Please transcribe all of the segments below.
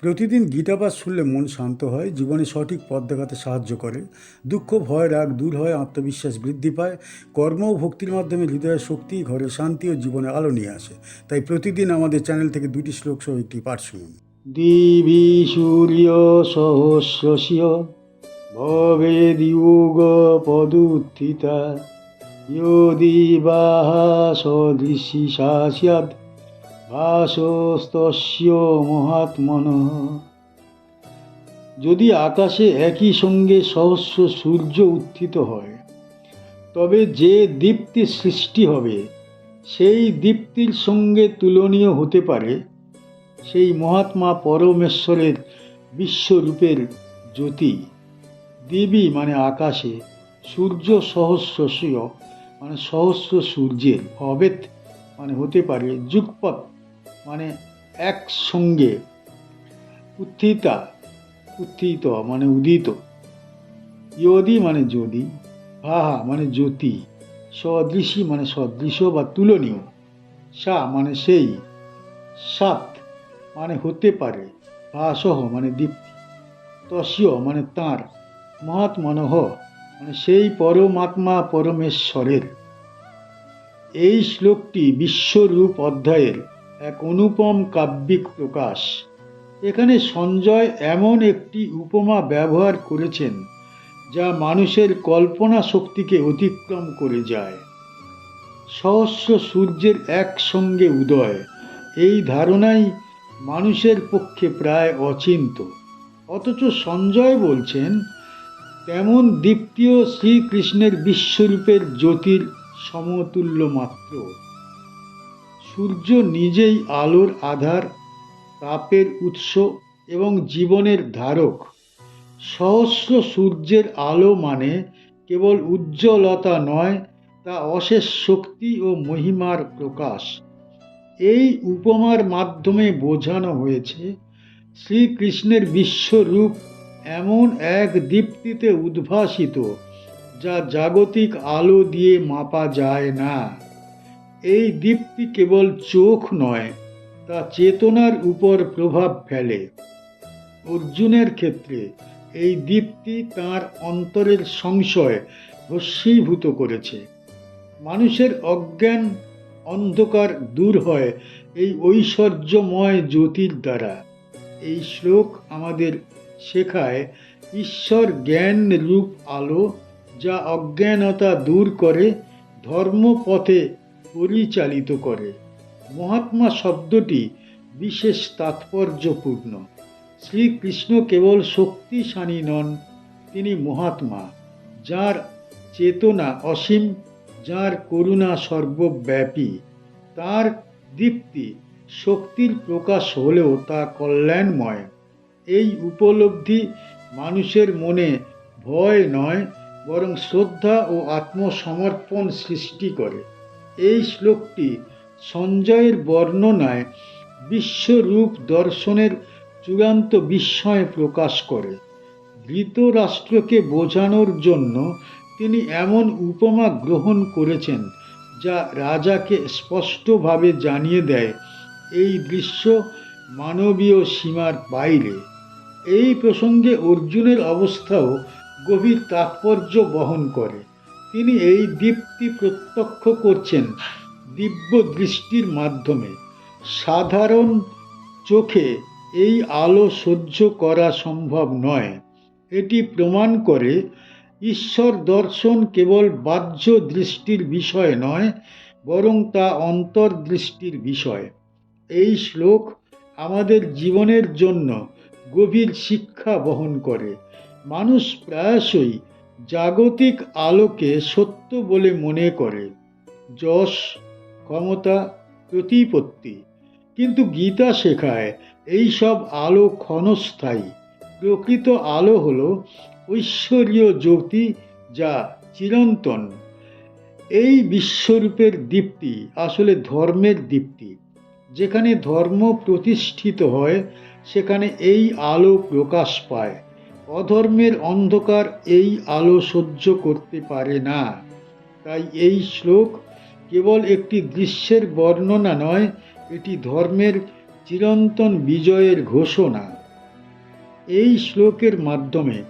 প্রতিদিন গীতাপাঠ শুনলে মন শান্ত হয়, জীবনে সঠিক পথ দেখাতে সাহায্য করে। দুঃখ, ভয়, রাগ দূর হয়, আত্মবিশ্বাস বৃদ্ধি পায়। কর্ম ও ভক্তির মাধ্যমে হৃদয়ের শক্তি, ঘরে শান্তি ও জীবনে আলো নিয়ে আসে। তাই প্রতিদিন আমাদের চ্যানেল থেকে 2টি শ্লোক সহ একটি পাঠ শুনুন। দিবি সূর্য সহস্রস্য ভবেদ্যুগ পদুত্থিতা ইয়ো দিবাহ সদৃশী স্যাৎ ভাসস্তস্য মহাত্মনঃ। যদি আকাশে একই সঙ্গে সহস্র সূর্য উত্থিত হয়, তবে যে দীপ্তি সৃষ্টি হবে সেই দীপ্তির সঙ্গে তুলনীয় হতে পারে সেই মহাত্মা পরমেশ্বরের বিশ্বরূপের জ্যোতি। দিবি মানে আকাশে, সূর্য সহস্রস্য মানে সহস্র সূর্যের, ভবেৎ মানে হতে পারে, যুগপৎ মানে একসঙ্গে, উত্থিতা উত্থিত মানে উদিত, ইয়দি মানে যদি, ভাহা মানে জ্যোতি, সদৃশী মানে সদৃশ বা তুলনীয়, সা মানে সেই, সাত মানে হতে পারে, ভাসহ মানে দীপ্তি, তস্য মানে তাঁর, মহাত্মনঃ মানে সেই পরমাত্মা পরমেশ্বরের। এই শ্লোকটি বিশ্বরূপ অধ্যায়ের এক অনুপম কাব্যিক প্রকাশ। এখানে সঞ্জয় এমন একটি উপমা ব্যবহার করেছেন যা মানুষের কল্পনা শক্তিকে অতিক্রম করে যায়। সহস্র সূর্যের একসঙ্গে উদয়, এই ধারণাই মানুষের পক্ষে প্রায় অচিন্ত, অথচ সঞ্জয় বলছেন তেমন দীপ্তিও শ্রীকৃষ্ণের বিশ্বরূপের জ্যোতির সমতুল্য মাত্র। সূর্য নিজেই আলোর আধার, তাপের উৎস এবং জীবনের ধারক। সহস্র সূর্যের আলো মানে কেবল উজ্জ্বলতা নয়, তা অশেষ শক্তি ও মহিমার প্রকাশ। এই উপমার মাধ্যমে বোঝানো হয়েছে শ্রীকৃষ্ণের বিশ্বরূপ এমন এক দীপ্তিতে উদ্ভাসিত যা জাগতিক আলো দিয়ে মাপা যায় না। এই দীপ্তি কেবল চোখ নয়, তা চেতনার উপর প্রভাব ফেলে। অর্জুনের ক্ষেত্রে এই দীপ্তি তাঁর অন্তরের সংশয় ভস্মীভূত করেছে। মানুষের অজ্ঞান অন্ধকার দূর হয় এই ঐশ্বর্যময় জ্যোতির দ্বারা। এই শ্লোক আমাদের শেখায় ঈশ্বর জ্ঞান রূপ আলো, যা অজ্ঞানতা দূর করে, ধর্মপথে পরিচালিত করে। মহাত্মা শব্দটি বিশেষ তাৎপর্যপূর্ণ। শ্রীকৃষ্ণ কেবল শক্তিশালী নন, তিনি মহাত্মা, যার চেতনা অসীম, যার করুণা সর্বব্যাপী। তার দীপ্তি শক্তির প্রকাশ হলেও তা কল্যাণময়। এই উপলব্ধি মানুষের মনে ভয় নয়, বরং শ্রদ্ধা ও আত্মসমর্পণ সৃষ্টি করে। এই শ্লোকটি সঞ্জয়ের বর্ণনায় বিশ্বরূপ দর্শনের চূড়ান্ত বিস্ময় প্রকাশ করে। ধৃতরাষ্ট্রকে বোঝানোর জন্য তিনি এমন উপমা গ্রহণ করেছেন যা রাজাকে স্পষ্টভাবে জানিয়ে দেয় এই দৃশ্য মানবীয় সীমার বাইরে। এই প্রসঙ্গে অর্জুনের অবস্থাও গভীর তাৎপর্য বহন করে। তিনি এই দীপ্তি প্রত্যক্ষ করছেন দিব্য দৃষ্টির মাধ্যমে। সাধারণ চোখে এই আলো সহ্য করা সম্ভব নয়। এটি প্রমাণ করে ঈশ্বর দর্শন কেবল বাহ্য দৃষ্টির বিষয় নয়, বরং তা অন্তর্দৃষ্টির বিষয়। এই শ্লোক আমাদের জীবনের জন্য গভীর শিক্ষা বহন করে। মানুষ প্রায়শই জাগতিক আলোকে সত্য বলে মনে করে, যশ, ক্ষমতা, প্রতিপত্তি, কিন্তু গীতা শেখায় এই সব আলো ক্ষণস্থায়ী। প্রকৃত আলো হলো ঐশ্বরীয় জ্যোতি, যা চিরন্তন। এই বিশ্বরূপের দীপ্তি আসলে ধর্মের দীপ্তি। যেখানে ধর্ম প্রতিষ্ঠিত হয়, সেখানে এই আলো প্রকাশ পায়। অধর্মের অন্ধকার এই আলো সহ্য করতে পারে না। তাই এই শ্লোক কেবল একটি দৃশ্যের বর্ণনা নয়, এটি ধর্মের চিরন্তন বিজয়ের ঘোষণা। এই শ্লোকের মাধ্যমে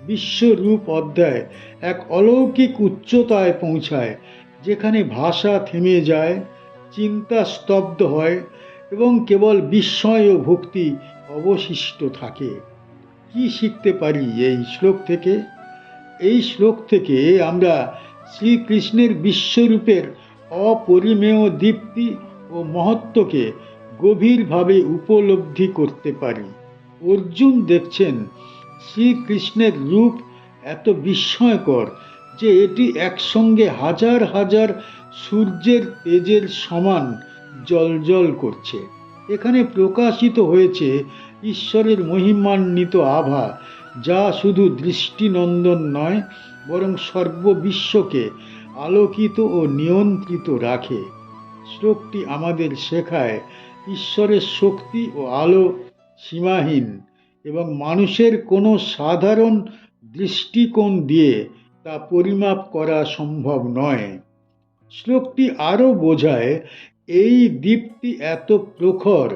বিশ্বরূপ অধ্যায় এক অলৌকিক উচ্চতায় পৌঁছায়, যেখানে ভাষা থেমে যায়, চিন্তা স্তব্ধ হয় এবং কেবল বিস্ময় ও ভক্তি অবশিষ্ট থাকে। কি শিখতে পারি এই শ্লোক থেকে? এই শ্লোক থেকে আমরা শ্রীকৃষ্ণের বিশ্বরূপের অপরিমেয় দীপ্তি ও মহত্বকে গভীরভাবে উপলব্ধি করতে পারি। অর্জুন দেখছেন শ্রীকৃষ্ণের রূপ এত বিস্ময়কর যে এটি একসঙ্গে হাজার হাজার সূর্যের তেজের সমান জ্বলজ্বল করছে। এখানে প্রকাশিত হয়েছে ঈশ্বরের মহিমান্বিত আভা, যা শুধু দৃষ্টিনন্দন নয়, বরং সর্ববিশ্বকে আলোকিত ও নিয়ন্ত্রিত রাখে। শ্লোকটি আমাদের শেখায় ঈশ্বরের শক্তি ও আলো সীমাহীন এবং মানুষের কোনো সাধারণ দৃষ্টিকোণ দিয়ে তা পরিমাপ করা সম্ভব নয়। শ্লোকটি আরও বোঝায় এই দীপ্তি এত প্রখর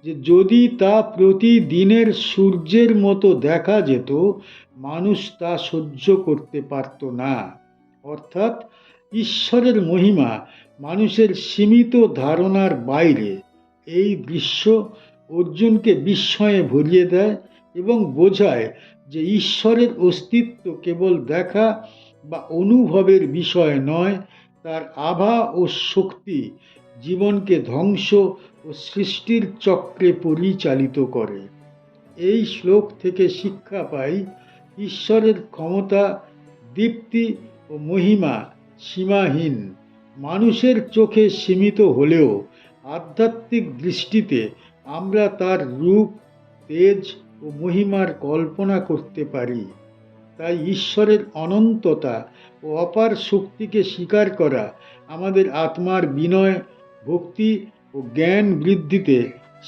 যে যদি তা প্রতিদিনের সূর্যের মতো দেখা যেত, মানুষ তা সহ্য করতে পারত না। অর্থাৎ ঈশ্বরের মহিমা মানুষের সীমিত ধারণার বাইরে। এই দৃশ্য অর্জুনকে বিস্ময়ে ভরিয়ে দেয় এবং বোঝায় যে ঈশ্বরের অস্তিত্ব কেবল দেখা বা অনুভবের বিষয় নয়, তার আভা ও শক্তি জীবনকে ধ্বংস ও সৃষ্টির চক্রে পরিচালিত করে। এই শ্লোক থেকে শিক্ষা পাই ঈশ্বরের ক্ষমতা, দীপ্তি ও মহিমা সীমাহীন। মানুষের চোখে সীমিত হলেও আধ্যাত্মিক দৃষ্টিতে আমরা তার রূপ, তেজ ও মহিমার কল্পনা করতে পারি। তাই ঈশ্বরের অনন্ততা ও অপার শক্তিকে স্বীকার করা আমাদের আত্মার বিনয়, ভক্তি ও জ্ঞান বৃদ্ধিতে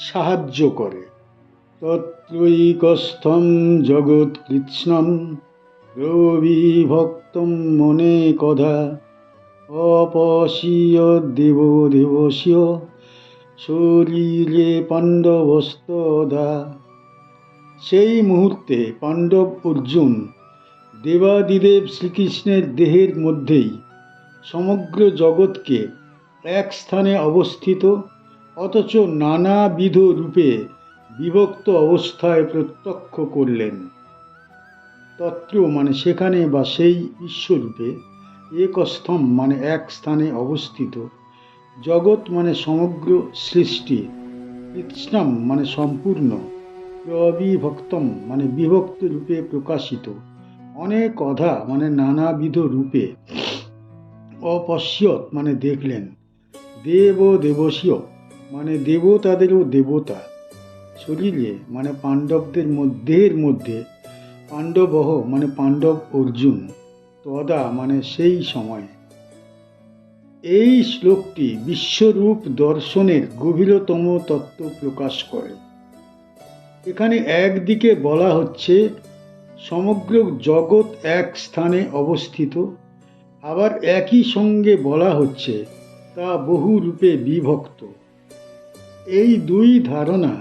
সাহায্য করে। তত্রৈকস্থম জগৎকৃৎস্নম প্রবিভক্তম মনে কধা অপশীয় দেব দেবস্য শরীরে পাণ্ডবস্তদা। সেই মুহূর্তে পাণ্ডব অর্জুন দেবাদিদেব শ্রীকৃষ্ণের দেহের মধ্যেই সমগ্র জগৎকে এক স্থানে অবস্থিত অথচ নানাবিধ রূপে বিভক্ত অবস্থায় প্রত্যক্ষ করলেন। তত্র মানে সেখানে বা সেই বিশ্বরূপে, একস্থম মানে এক স্থানে অবস্থিত, জগৎ মানে সমগ্র সৃষ্টি, কৃৎস্নম মানে সম্পূর্ণ, প্রবিভক্তম মানে বিভক্ত রূপে প্রকাশিত, অনেক অধা মানে নানাবিধ রূপে, অপশ্যত মানে দেখলেন, দেব দেবস্য মানে দেবতাদেরও দেবতা, শরীরে মানে পাণ্ডবদের দেহের মধ্যে, পাণ্ডবহ মানে পাণ্ডব অর্জুন, তদা মানে সেই সময়। এই শ্লোকটি বিশ্বরূপ দর্শনের গভীরতম তত্ত্ব প্রকাশ করে। এখানে একদিকে বলা হচ্ছে সমগ্র জগৎ এক স্থানে অবস্থিত, আবার একই সঙ্গে বলা হচ্ছে তা বহু রূপে বিভক্ত। এই দুই ধারণা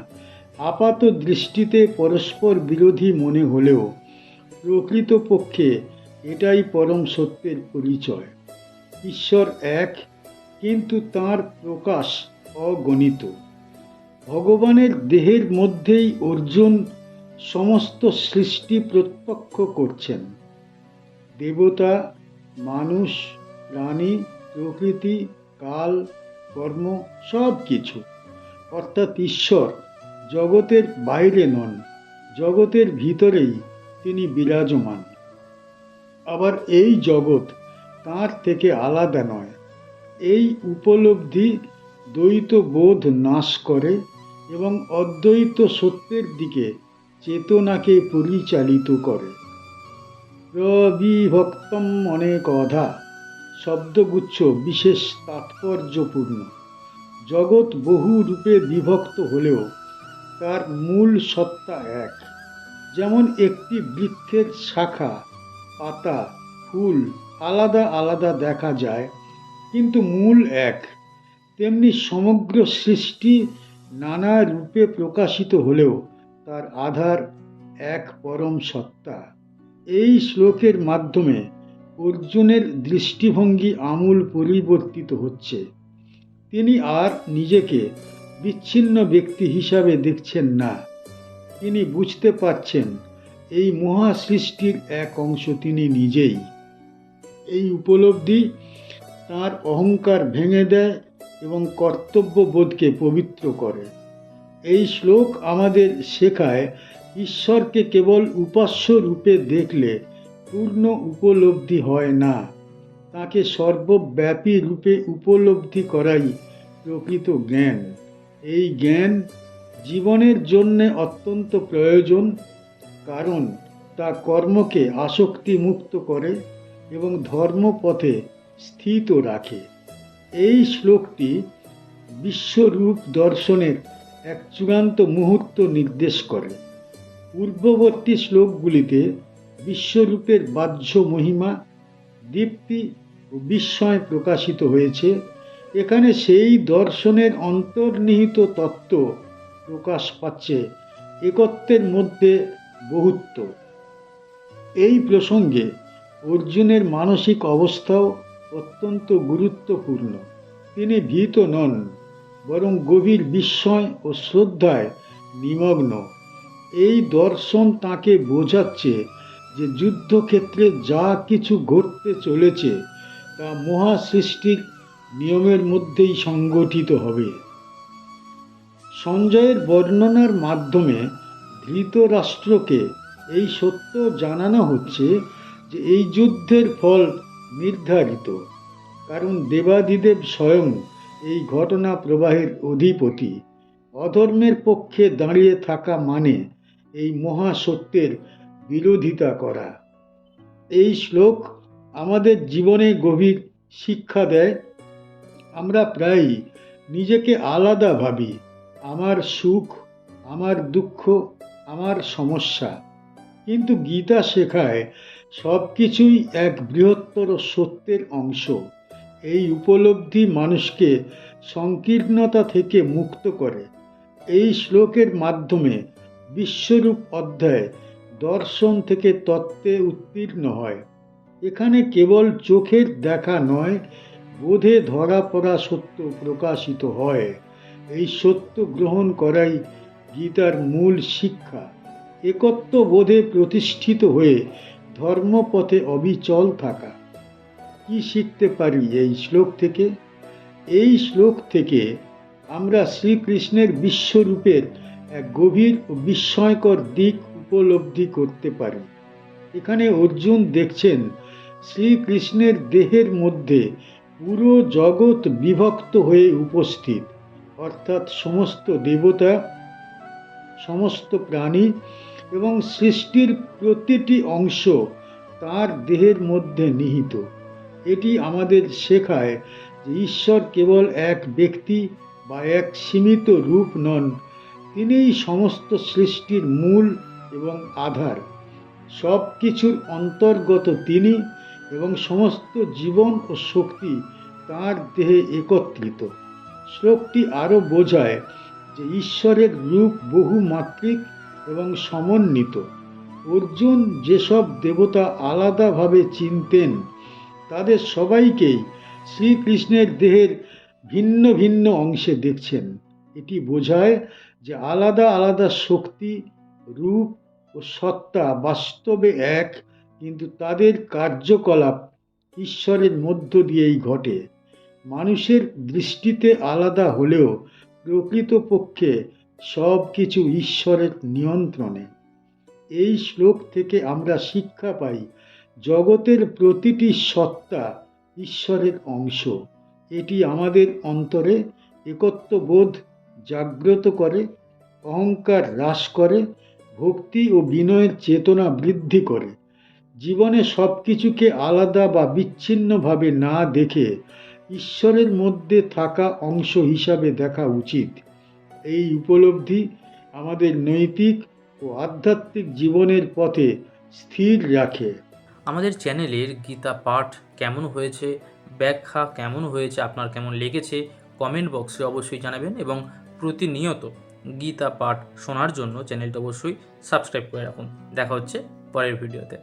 আপাত দৃষ্টিতে পরস্পর বিরোধী মনে হলেও প্রকৃতপক্ষে এটাই পরম সত্যের পরিচয়। ঈশ্বর এক, কিন্তু তাঁর প্রকাশ অগণিত। ভগবানের দেহের মধ্যেই অর্জুন সমস্ত সৃষ্টি প্রত্যক্ষ করছেন। দেবতা, মানুষ, প্রাণী, প্রকৃতি, কাল, কর্ম সব কিছু। অর্থাৎ ঈশ্বর জগতের বাইরে নন, জগতের ভিতরেই তিনি বিরাজমান। আবার এই জগৎ তাঁর থেকে আলাদা নয়। এই উপলব্ধি দ্বৈত বোধ নাশ করে এবং অদ্বৈত সত্যের দিকে চেতনাকে পরিচালিত করে। প্রবিভক্তম অনেক অধা শব্দগুচ্ছ বিশেষ তাৎপর্যপূর্ণ। জগৎ বহু রূপে বিভক্ত হলেও তার মূল সত্তা এক। যেমন একটি বৃক্ষের শাখা, পাতা, ফুল আলাদা আলাদা দেখা যায়, কিন্তু মূল এক। তেমনি সমগ্র সৃষ্টি নানা রূপে প্রকাশিত হলেও তার আধার এক পরম সত্তা। এই শ্লোকের মাধ্যমে অর্জুনের দৃষ্টিভঙ্গি আমূল পরিবর্তিত হচ্ছে। তিনি আর নিজেকে বিচ্ছিন্ন ব্যক্তি হিসাবে দেখছেন না। তিনি বুঝতে পারছেন এই মহা সৃষ্টির এক অংশ তিনি নিজেই। এই উপলব্ধি তার অহংকার ভেঙে দেয় এবং কর্তব্যবোধকে পবিত্র করে। এই শ্লোক আমাদের শেখায় ঈশ্বরকে কেবল উপাস্য রূপে দেখলে পূর্ণ উপলব্ধি হয় না, তাকে সর্বব্যাপী রূপে উপলব্ধি করাই প্রকৃত জ্ঞান। এই জ্ঞান জীবনের জন্য অত্যন্ত প্রয়োজন, কারণ তা কর্মকে আসক্তি মুক্ত করে এবং ধর্মপথে স্থিত রাখে। এই শ্লোকটি বিশ্বরূপ দর্শনের এক চূড়ান্ত মুহূর্ত নির্দেশ করে। পূর্ববর্তী শ্লোকগুলিতে বিশ্বরূপের বাহ্য মহিমা, দীপ্তি ও বিস্ময় প্রকাশিত হয়েছে। এখানে সেই দর্শনের অন্তর্নিহিত তত্ত্ব প্রকাশ পাচ্ছে, একত্বের মধ্যে বহুত্ব। এই প্রসঙ্গে অর্জুনের মানসিক অবস্থাও অত্যন্ত গুরুত্বপূর্ণ। তিনি ভীত নন, বরং গভীর বিস্ময় ও শ্রদ্ধায় নিমগ্ন। এই দর্শন তাকে বোঝাচ্ছে যে যুদ্ধক্ষেত্রে যা কিছু ঘটতে চলেছে তা মহা সৃষ্টির নিয়মের মধ্যেই সংগঠিত হবে। সঞ্জয়ের বর্ণনার মাধ্যমে ধৃতরাষ্ট্রকে এই সত্য জানানো হচ্ছে যে এই যুদ্ধের ফল নির্ধারিত, কারণ দেবাদিদেব স্বয়ং এই ঘটনা প্রবাহের অধিপতি। অধর্মের পক্ষে দাঁড়িয়ে থাকা মানে এই মহাসত্যের বিরোধিতা করা। এই শ্লোক আমাদের জীবনে গভীর শিক্ষা দেয়। আমরা প্রায়ই নিজেকে আলাদা ভাবি, আমার সুখ, আমার দুঃখ, আমার সমস্যা। কিন্তু গীতা শেখায় সব কিছুই এক বৃহত্তর সত্যের অংশ। এই উপলব্ধি মানুষকে সংকীর্ণতা থেকে মুক্ত করে। এই শ্লোকের মাধ্যমে বিশ্বরূপ অধ্যায় দর্শন থেকে তত্ত্বে উত্তীর্ণ হয়। এখানে কেবল চোখের দেখা নয়, বোধে ধরা পড়া সত্য প্রকাশিত হয়। এই সত্য গ্রহণ করাই গীতার মূল শিক্ষা। একত্ব বোধে প্রতিষ্ঠিত হয়ে ধর্মপথে অবিচল থাকা। কি শিখতে পারি এই শ্লোক থেকে? এই শ্লোক থেকে আমরা শ্রীকৃষ্ণের বিশ্বরূপের এক গভীর ও বিস্ময়কর দিক উপলব্ধি করতে পারি। এখানে অর্জুন দেখছেন শ্রীকৃষ্ণের দেহের মধ্যে পুরো জগৎ বিভক্ত হয়ে উপস্থিত, অর্থাৎ সমস্ত দেবতা, সমস্ত প্রাণী এবং সৃষ্টির প্রতিটি অংশ তার দেহের মধ্যে নিহিত। এটি আমাদের শেখায় যে ঈশ্বর কেবল এক ব্যক্তি বা এক সীমিত রূপ নন, তিনিই সমস্ত সৃষ্টির মূল এবং আধার। সব কিছুর অন্তর্গত তিনি এবং সমস্ত জীবন ও শক্তি তাঁর দেহে একত্রিত। শ্লোকটি আরও বোঝায় যে ঈশ্বরের রূপ বহুমাত্রিক এবং সমন্বিত। অর্জুন যেসব দেবতা আলাদাভাবে চিনতেন, তাদের সবাইকেই শ্রীকৃষ্ণের দেহের ভিন্ন ভিন্ন অংশে দেখছেন। এটি বোঝায় যে আলাদা আলাদা শক্তি, রূপ ও সত্তা বাস্তবে এক, কিন্তু তাদের কার্যকলাপ ঈশ্বরের মধ্য দিয়েই ঘটে। মানুষের দৃষ্টিতে আলাদা হলেও প্রকৃতপক্ষে সব কিছু ঈশ্বরের নিয়ন্ত্রণে। এই শ্লোক থেকে আমরা শিক্ষা পাই, জগতের প্রতিটি সত্তা ঈশ্বরের অংশ। এটি আমাদের অন্তরে একত্ববোধ জাগ্রত করে, অহংকার হ্রাস করে, ভক্তি ও বিনয়ের চেতনা বৃদ্ধি করে। জীবনে সব কিছুকে আলাদা বা বিচ্ছিন্নভাবে না দেখে ঈশ্বরের মধ্যে থাকা অংশ হিসাবে দেখা উচিত। এই উপলব্ধি আমাদের নৈতিক ও আধ্যাত্মিক জীবনের পথে স্থির রাখে। আমাদের চ্যানেলের গীতা পাঠ কেমন হয়েছে, ব্যাখ্যা কেমন হয়েছে, আপনার কেমন লেগেছে, কমেন্ট বক্সে অবশ্যই জানাবেন এবং প্রতিনিয়ত গীতা পাঠ শোনার জন্য চ্যানেলটা অবশ্যই সাবস্ক্রাইব করে রাখুন। দেখা হচ্ছে পরের ভিডিওতে।